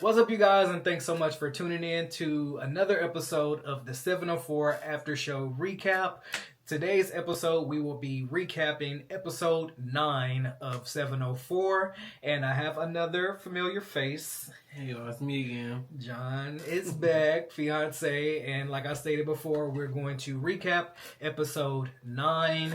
What's up, you guys, and thanks so much for tuning in to another episode of the 704 After Show Recap. Today's episode, we will be recapping episode 9 of 704, and I have another familiar face. Hey, y'all, it's me again. John is back, fiance, and like I stated before, we're going to recap episode 9.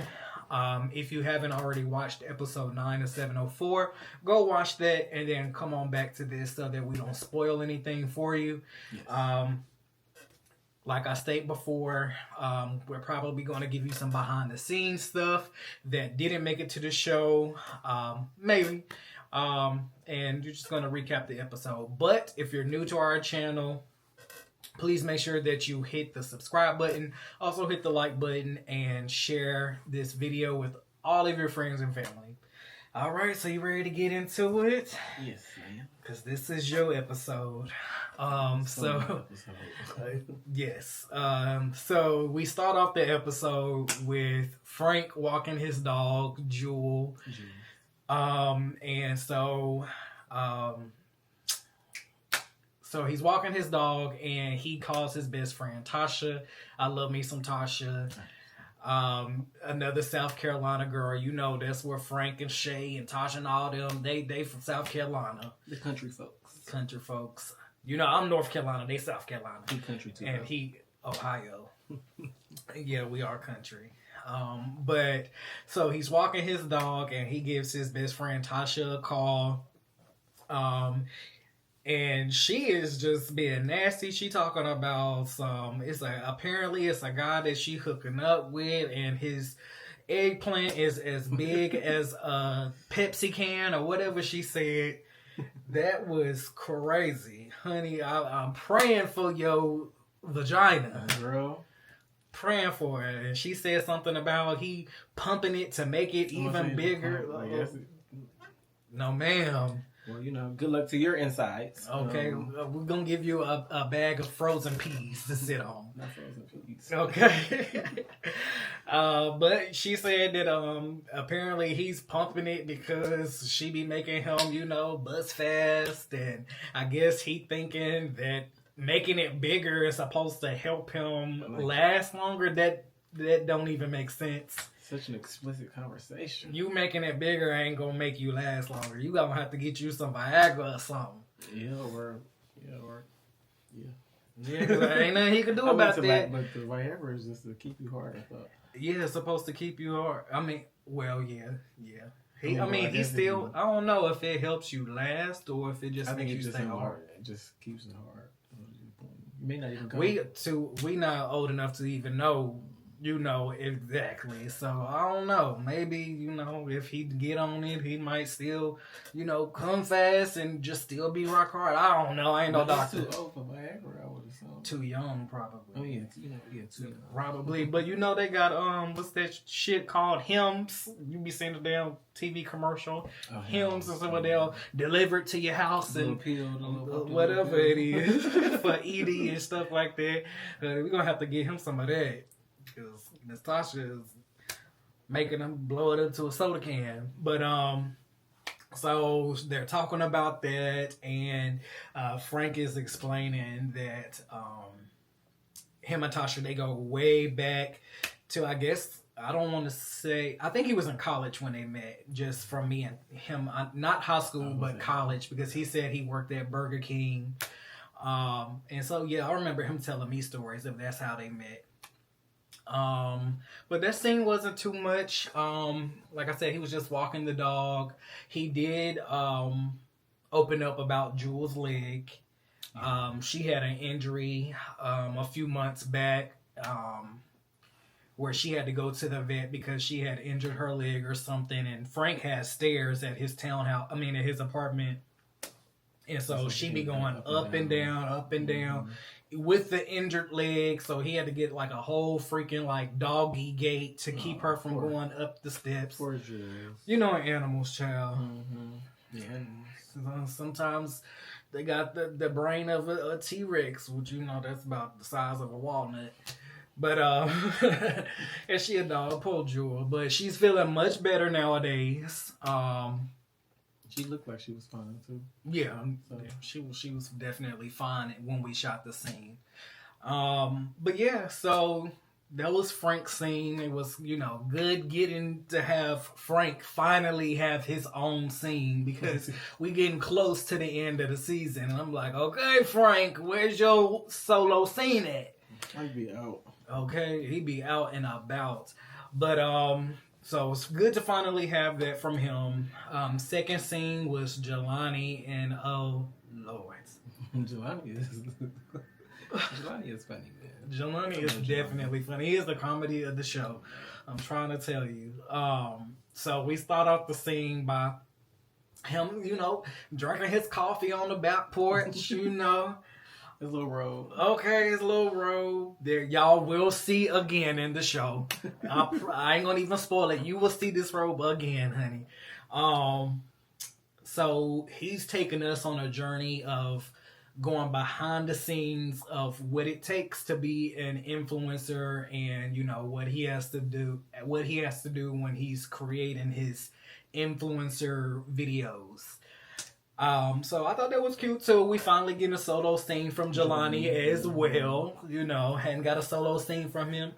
If you haven't already watched episode 9 of 704, go watch that and then come on back to this so that we don't spoil anything for you. Yes. Like I stated before, we're probably going to give you some behind the scenes stuff that didn't make it to the show, maybe. And you're just going to recap the episode. But if you're new to our channel, please make sure that you hit the subscribe button, also hit the like button, and share this video with all of your friends and family. All right, so you ready to get into it? Yes, man. Because this is your episode. Yes. So we start off the episode with Frank walking his dog, Jewel. So he's walking his dog, and he calls his best friend Tasha. I love me some Tasha. Another South Carolina girl. You know, that's where Frank and Shay and Tasha and all them, they from South Carolina. The country folks. Country folks. You know, I'm North Carolina. They South Carolina. He country too. And he, Ohio. Yeah, we are country. But, so he's walking his dog, and he gives his best friend Tasha a call. And she is just being nasty. She talking about apparently it's a guy that she hooking up with, and his eggplant is as big as a Pepsi can or whatever she said. That was crazy. Honey, I'm praying for your vagina. Girl. Praying for it. And she said something about he pumping it to make it even bigger. No, ma'am. Well, you know, good luck to your insides. Okay, we're going to give you a bag of frozen peas to sit on. Not frozen peas. Okay. But she said that apparently he's pumping it because she be making him, you know, bust fast. And I guess he thinking that making it bigger is supposed to help him last longer. That don't even make sense. Such an explicit conversation. You making it bigger ain't gonna make you last longer. You gonna have to get you some Viagra or something. Yeah. Yeah, because there ain't nothing he can do about that. But the Viagra is just to keep you hard, I thought. Yeah, it's supposed to keep you hard. I mean, well, yeah. He still, I don't know if it helps you last or if it just makes you stay hard. It just keeps it hard. You may not even come. We not old enough to even know. You know, exactly. So, I don't know. Maybe, you know, if he get on it, he might still, you know, come fast and just still be rock hard. I don't know. I ain't no doctor. Too old for Viagra, I would assume. Too young, probably. Oh, yeah. Too young. Probably. But, you know, they got, what's that shit called? Hims. You be seeing the damn TV commercial. Hims and something they'll deliver it to your house and whatever it is for ED and stuff like that. We're going to have to get him some of that. Because Miss Tasha is making them blow it into a soda can. But, so they're talking about that, and Frank is explaining that him and Tasha, they go way back to, I guess, I don't want to say, I think he was in college when they met, just from me and him, not high school, but college, because he said he worked at Burger King. And so, yeah, I remember him telling me stories of that's how they met. But that scene wasn't too much. Like I said, he was just walking the dog. He did open up about Jewel's leg. She had an injury a few months back where she had to go to the vet because she had injured her leg or something. And Frank has stairs at his townhouse. I mean, at his apartment. And so she be going up and down. With the injured leg, so he had to get like a whole freaking like doggy gate to keep her from going up the steps. Poor Jules. You know, animals, child. Mm-hmm. Yeah. Sometimes they got the brain of a T-Rex, which you know that's about the size of a walnut. But and she a dog, poor Jewel, but she's feeling much better nowadays. She looked like she was fine too. Yeah, she was definitely fine when we shot the scene. But yeah, so that was Frank's scene. It was, good getting to have Frank finally have his own scene because we getting close to the end of the season. And I'm like, okay, Frank, where's your solo scene at? I'd be out. Okay, he'd be out and about. But, so it's good to finally have that from him. Second scene was Jelani and, oh, Lord. Jelani is funny, man. Jelani is definitely funny. He is the comedy of the show. I'm trying to tell you. So we start off the scene by him, drinking his coffee on the back porch, His little robe. Okay, his little robe. There, y'all will see again in the show. I ain't gonna even spoil it. You will see this robe again, honey. So he's taking us on a journey of going behind the scenes of what it takes to be an influencer and, what he has to do when he's creating his influencer videos. So I thought that was cute too. We finally get a solo scene from Jelani as well. Hadn't got a solo scene from him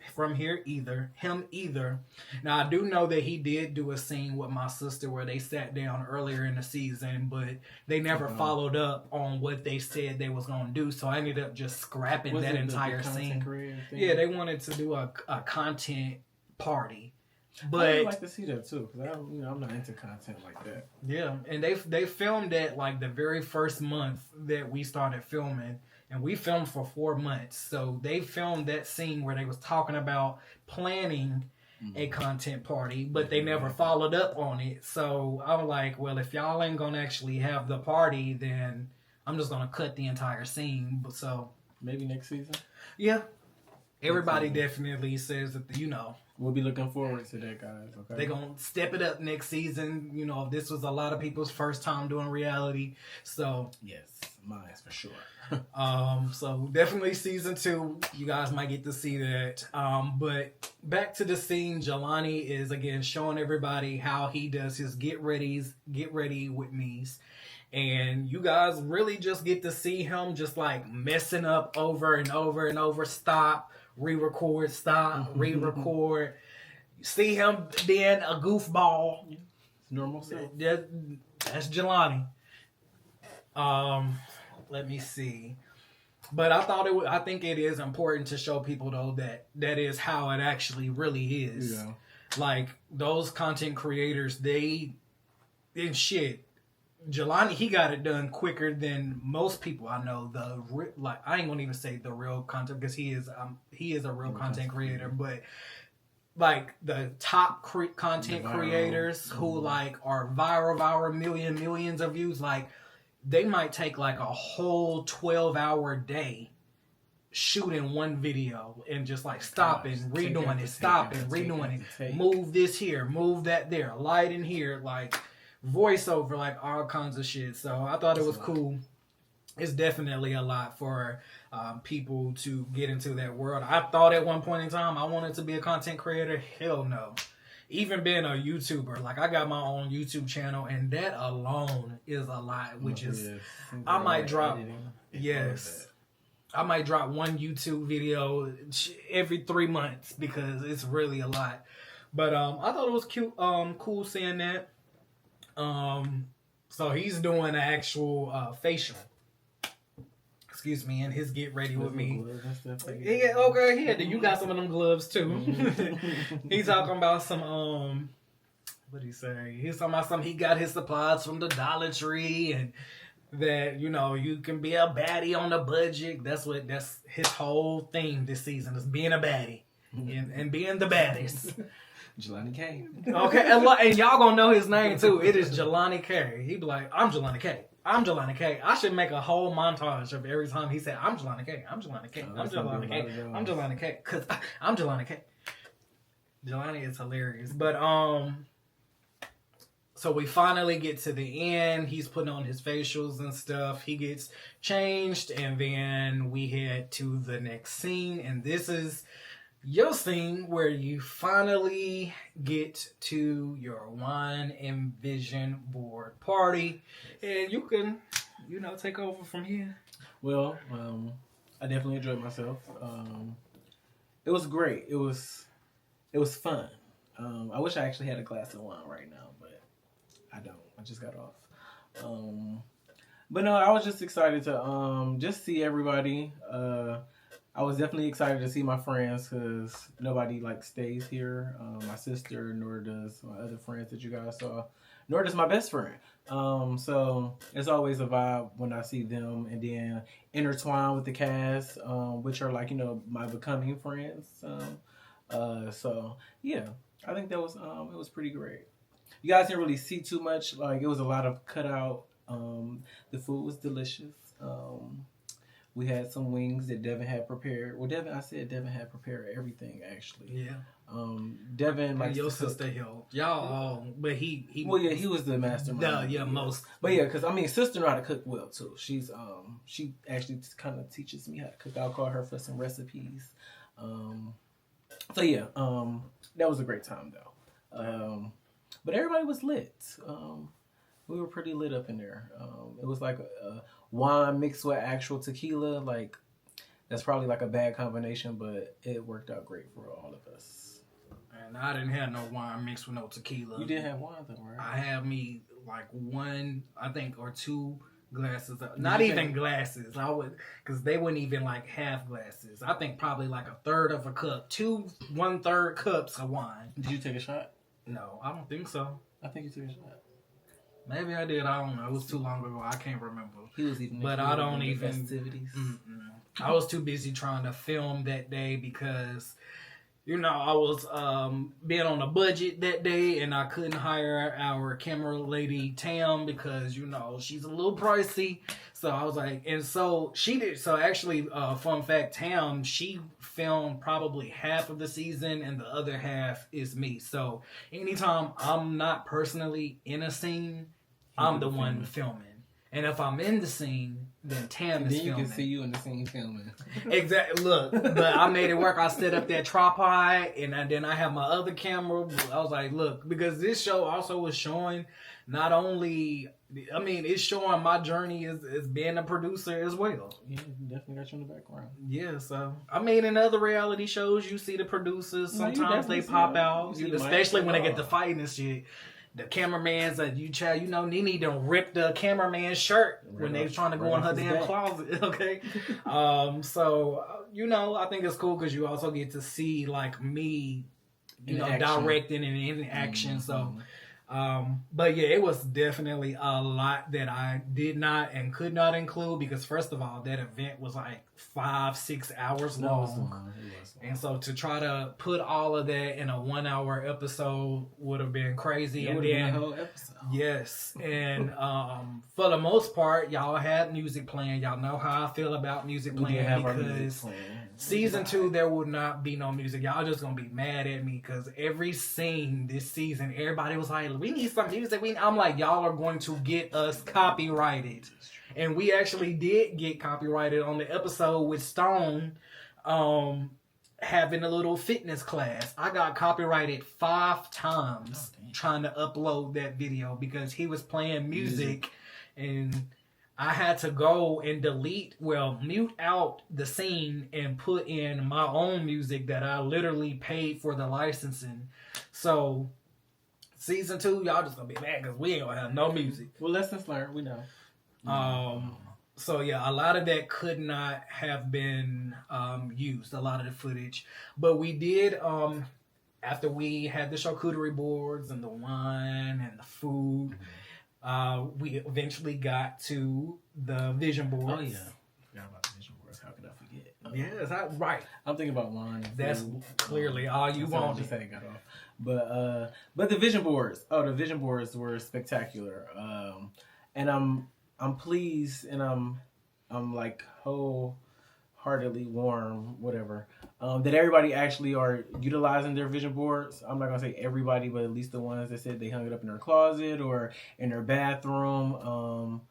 either. Now I do know that he did do a scene with my sister where they sat down earlier in the season, but they never followed up on what they said they was gonna do. So I ended up just scrapping that entire scene. Yeah, they wanted to do a content party. But I'd like to see that too, because I'm not into content like that. Yeah, and they filmed that like the very first month that we started filming, and we filmed for 4 months. So they filmed that scene where they was talking about planning a content party, but they never followed up on it. So I'm like, well, if y'all ain't gonna actually have the party, then I'm just gonna cut the entire scene. So maybe next season. Yeah, everybody definitely says that we'll be looking forward to that, guys. Okay, they're gonna step it up next season. This was a lot of people's first time doing reality, so yes, mine for sure. So definitely season 2, you guys might get to see that. But back to the scene, Jelani is again showing everybody how he does his get ready with me's. And you guys really just get to see him just like messing up over and over and over. Stop, re-record, stop, re-record. You see him being a goofball. Normal self. That's Jelani. Let me see. But I think it is important to show people though that is how it actually really is. Yeah. Like those content creators, Jelani, he got it done quicker than most people I know. I ain't gonna even say the real content because he is a real content creator, but like the top content creators who like are viral, millions of views, like they might take like a whole 12-hour day shooting one video and just like stopping, redoing it, move this here, move that there, light in here, like voiceover, like all kinds of shit. So I thought it was cool. It's definitely a lot for people to get into that world. I thought at one point in time I wanted to be a content creator. Hell no. Even being a YouTuber, like I got my own YouTube channel, and that alone is a lot. Which is, I might drop. Yes, I might drop one YouTube video every 3 months because it's really a lot. But I thought it was cute, cool seeing that. So he's doing an actual facial. Excuse me, and his get ready with me. Yeah, okay, yeah, you got some of them gloves too. He's talking about some what did he say? He's talking about he got his supplies from the Dollar Tree, and that you can be a baddie on the budget. That's his whole thing this season is being a baddie and being the baddest. Jelani K. Okay, and y'all gonna know his name too. It is Jelani K. He be like, I'm Jelani K. I'm Jelani K. I should make a whole montage of every time he said, I'm Jelani K. I'm Jelani K. I'm Jelani K. I'm Jelani K. Because I'm Jelani K. Jelani is hilarious. But, so we finally get to the end. He's putting on his facials and stuff. He gets changed. And then we head to the next scene. And this is your scene where you finally get to your wine and vision board party, and you can, take over from here. Well, I definitely enjoyed myself. It was great. It was fun. I wish I actually had a glass of wine right now, but I don't. I just got off. But no, I was just excited to just see everybody. I was definitely excited to see my friends because nobody stays here. My sister, nor does my other friends that you guys saw, nor does my best friend. So it's always a vibe when I see them and then intertwine with the cast, which are my becoming friends. So yeah, I think that was it was pretty great. You guys didn't really see too much. It was a lot of cutout. The food was delicious. We had some wings that Devin had prepared. Well, Devin had prepared everything actually. Yeah. Devin, your sister helped y'all, but he. Well, yeah, he was the mastermind. Most. But yeah, because sister know how to cook well too. She's she actually kind of teaches me how to cook. I'll call her for some recipes. So yeah, that was a great time though. But everybody was lit. We were pretty lit up in there. It was like a wine mixed with actual tequila. That's probably a bad combination, but it worked out great for all of us. And I didn't have no wine mixed with no tequila. You didn't have wine though, right? I had me one, I think, or two glasses. Not even glasses. I would, because they wouldn't even half glasses. I think probably a third of a cup. 1/3 cups of wine. Did you take a shot? No, I don't think so. I think you took a shot. Maybe I did. I don't know. It was too long ago. I can't remember. He was even. But I don't even. Festivities. I was too busy trying to film that day because, I was being on a budget that day, and I couldn't hire our camera lady Tam because she's a little pricey. So I was like, and so she did. So actually, fun fact, Tam, she filmed probably half of the season, and the other half is me. So anytime I'm not personally in a scene, I'm the one filming. And if I'm in the scene, then Tam is filming. Then you can see you in the scene filming. Exactly. Look, but I made it work. I set up that tripod, and then I have my other camera. I was like, look, because this show also was showing not only, it's showing my journey as being a producer as well. Yeah, definitely got you in the background. Yeah, so, in other reality shows, you see the producers. Sometimes they pop out, especially when they get to fighting and shit. The cameramans that they need to rip the cameraman's shirt when they're trying to go in her damn closet. Okay. So, I think it's cool because you also get to see me, directing and in action. Mm-hmm. So, but yeah, it was definitely a lot that I did not and could not include because first of all, that event was 5-6 hours long. And so to try to put all of that in a 1 hour episode would have been crazy. It would have been a whole episode. Yes. And for the most part, y'all had music playing. Y'all know how I feel about music playing because season 2 there will not be no music. Y'all just gonna be mad at me because every scene this season, everybody was like, we need some music. I'm like, y'all are going to get us copyrighted. And we actually did get copyrighted on the episode with Stone having a little fitness class. I got copyrighted 5 times trying to upload that video because he was playing music and I had to go and mute out the scene and put in my own music that I literally paid for the licensing. So season 2, y'all just gonna be mad because we ain't gonna have no music. Well, lessons learned, we know. So yeah, a lot of that could not have been used, a lot of the footage. But we did, after we had the charcuterie boards and the wine and the food, we eventually got to the vision boards. Oh yeah, I forgot about the vision boards. How could I forget? Yes, right. I'm thinking about wine. And that's food. Clearly all you want. Just got off. But the vision boards. Oh, the vision boards were spectacular. And I'm pleased and I'm wholeheartedly warm, whatever, that everybody actually are utilizing their vision boards. I'm not gonna say everybody, but at least the ones that said they hung it up in their closet or in their bathroom.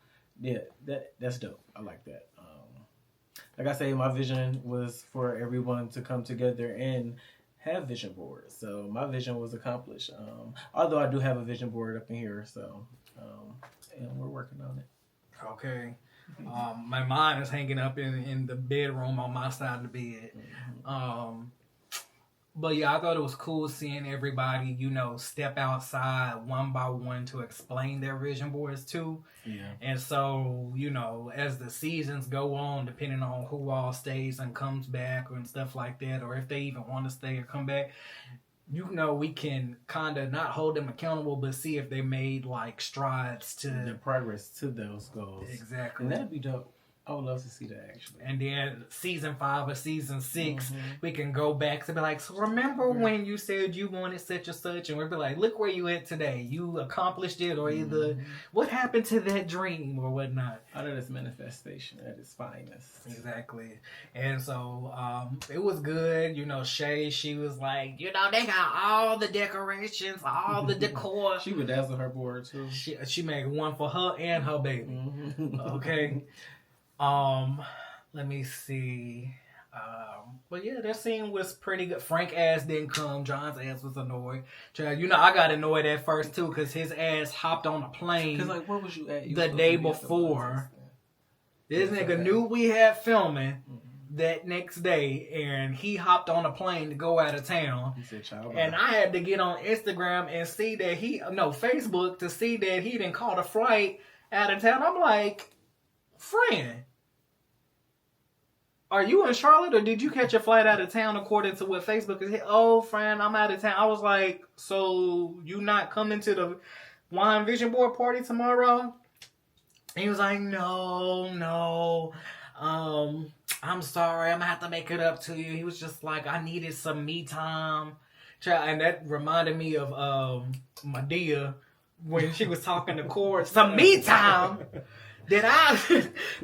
Yeah, that's dope. I like that. like I say, my vision was for everyone to come together and have vision boards. So my vision was accomplished. Although I do have a vision board up in here, so and we're working on it. Okay. My mine is hanging up in the bedroom on my side of the bed. But yeah, I thought it was cool seeing everybody, step outside one by one to explain their vision boards too. Yeah. And so, as the seasons go on, depending on who all stays and comes back and stuff like that, or if they even want to stay or come back, we can kind of not hold them accountable, but see if they made like strides to the progress to those goals. Exactly. And that'd be dope. I would love to see that, actually. And then season 5 or season 6, we can go back to be like, so remember when you said you wanted such and such, and we'll be like, look where you at today. You accomplished it, or either what happened to that dream or whatnot. Out of this manifestation at its finest. Exactly. And so it was good. Shay, she was like, they got all the decorations, all the decor. She bedazzled her board too. She made one for her and her baby. Okay. Let me see. But yeah, that scene was pretty good. Frank ass didn't come. John's ass was annoyed. I got annoyed at first too because his ass hopped on a plane. Because where was you at? The day before. This nigga knew we had filming that next day, and he hopped on a plane to go out of town. He said, "Child." And I had to get on Instagram and see that Facebook to see that he didn't call a flight out of town. I'm like, friend, are you in Charlotte or did you catch a flight out of town according to what Facebook is? Oh, friend, I'm out of town. I was like, so you not coming to the Wine Vision Board party tomorrow? And he was like, no. I'm sorry. I'm going to have to make it up to you. He was just like, I needed some me time. And that reminded me of Madea when she was talking to Cord. Some me time. Did I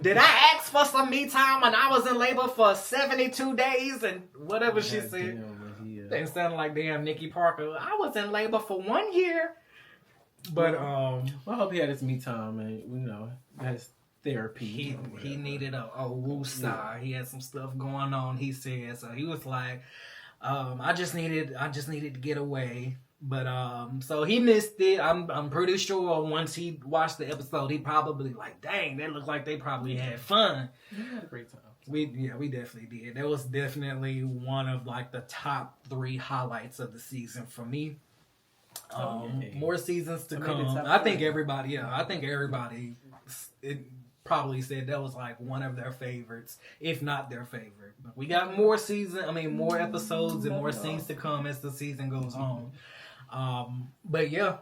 ask for some me time when I was in labor for 72 days and whatever she said? They sounded like damn Nikki Parker. I was in labor for 1 year. But I hope he had his me time and his therapy. He needed a woosah. Yeah. He had some stuff going on. He said so. He was like, I just needed to get away. But so he missed it. I'm pretty sure once he watched the episode, he probably like, dang, that looked like they probably had fun. We had a great time. We definitely did. That was definitely one of like the top 3 highlights of the season for me. More seasons to come. I think everybody it probably said that was like one of their favorites, if not their favorite. But we got more episodes and more scenes to come as the season goes on. But yeah,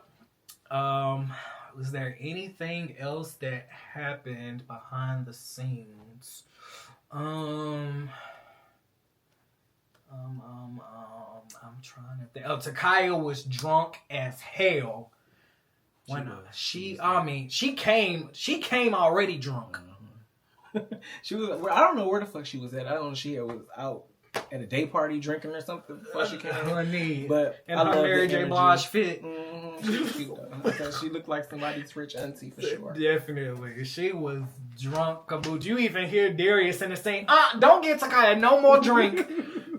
was there anything else that happened behind the scenes? I'm trying to think. Takaya was drunk as hell. She came already drunk. She was. I don't know where the fuck she was at. I don't know if she was out at a day party drinking or something before she came. But and her Mary J. Blige fit. She looked like somebody's rich auntie for sure. Definitely, she was drunk. Kaboot. You even hear Darius in the scene. Don't get Takaya no more drink.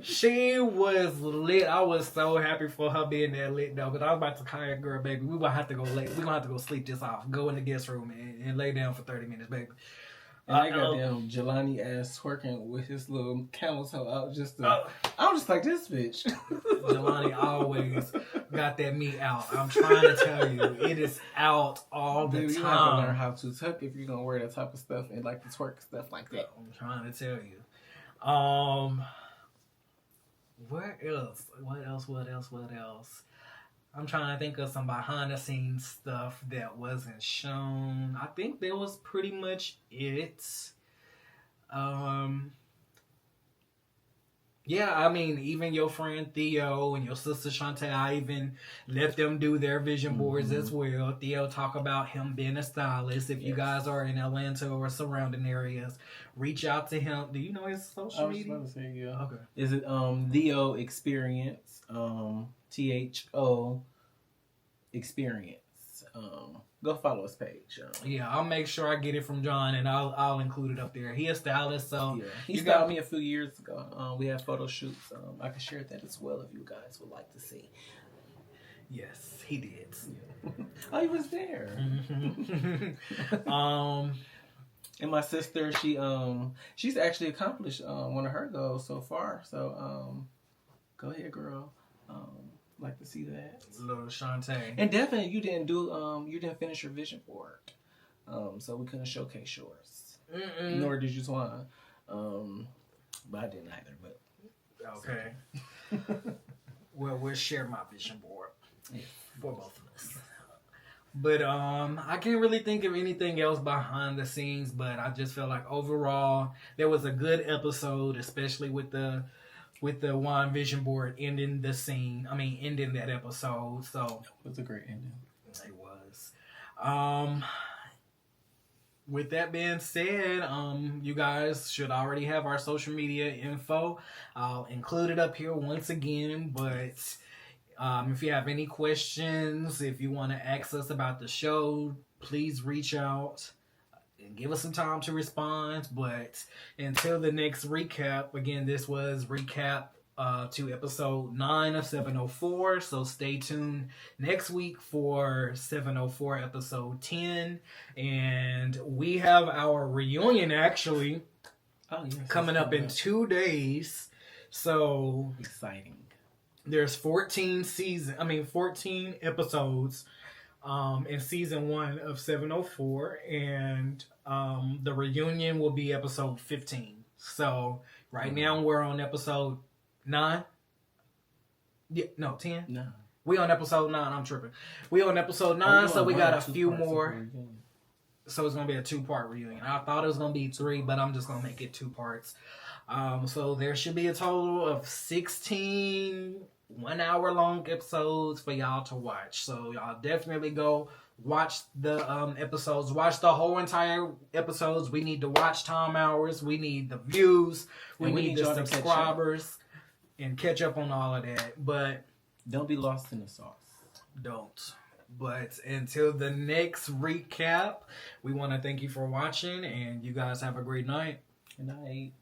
She was lit. I was so happy for her being that lit though. But I was about to Takaya, girl, baby. We're gonna have to go late. We're gonna have to go sleep this off. Go in the guest room and lay down for 30 minutes, baby. And I got damn Jelani ass twerking with his little camel toe out. I'm just like, this bitch. Jelani always got that meat out. I'm trying to tell you, it is out all the time. You have to learn how to tuck if you're gonna wear that type of stuff and like the twerk stuff like that. I'm trying to tell you. Where else? What else? I'm trying to think of some behind the scenes stuff that wasn't shown. I think that was pretty much it. Yeah, I mean, even your friend Theo and your sister Shantae, I even let them do their vision boards as well. Theo talk about him being a stylist. If you guys are in Atlanta or surrounding areas, reach out to him. Do you know his social media? I was about to say, yeah. Okay. Is it Theo Experience? THO Experience. go follow his page. Yeah, I'll make sure I get it from John, and I'll include it up there. He a stylist, so yeah, he styled me a few years ago. We had photo shoots. I can share that as well if you guys would like to see. Yes, he did. Yeah. Oh, he was there. And my sister, she's actually accomplished one of her goals so far. So go ahead, girl. Like to see that. Little Shantae. And definitely, you didn't finish your vision board, so we couldn't showcase yours. Nor did you, Swan. But I didn't either. But okay. Well, we'll share my vision board for both of us. But I can't really think of anything else behind the scenes. But I just feel like overall, there was a good episode, especially with the Wine Vision Board ending that episode. So it was a great ending. It was. With that being said, you guys should already have our social media info. I'll include it up here once again. But if you have any questions, if you want to ask us about the show, please reach out. And give us some time to respond. But until the next recap, again, this was recap to episode 9 of 704. So stay tuned next week for 704 episode 10. And we have our reunion actually coming up in 2 days. So exciting. There's 14 episodes in season 1 of 704, and the reunion will be episode 15. So right now we're on episode 9. Yeah, no, 10. No, we on episode 9. I'm tripping. We on episode 9, so we got a few more. So it's gonna be a 2-part reunion. I thought it was gonna be 3, but I'm just gonna make it 2 parts. So there should be a total of 16 1-hour-long episodes for y'all to watch. So y'all definitely go watch the episodes. Watch the whole entire episodes. We need the watch time hours. We need the views. We need the subscribers. And catch up on all of that. But don't be lost in the sauce. Don't. But until the next recap, we want to thank you for watching. And you guys have a great night. Good night.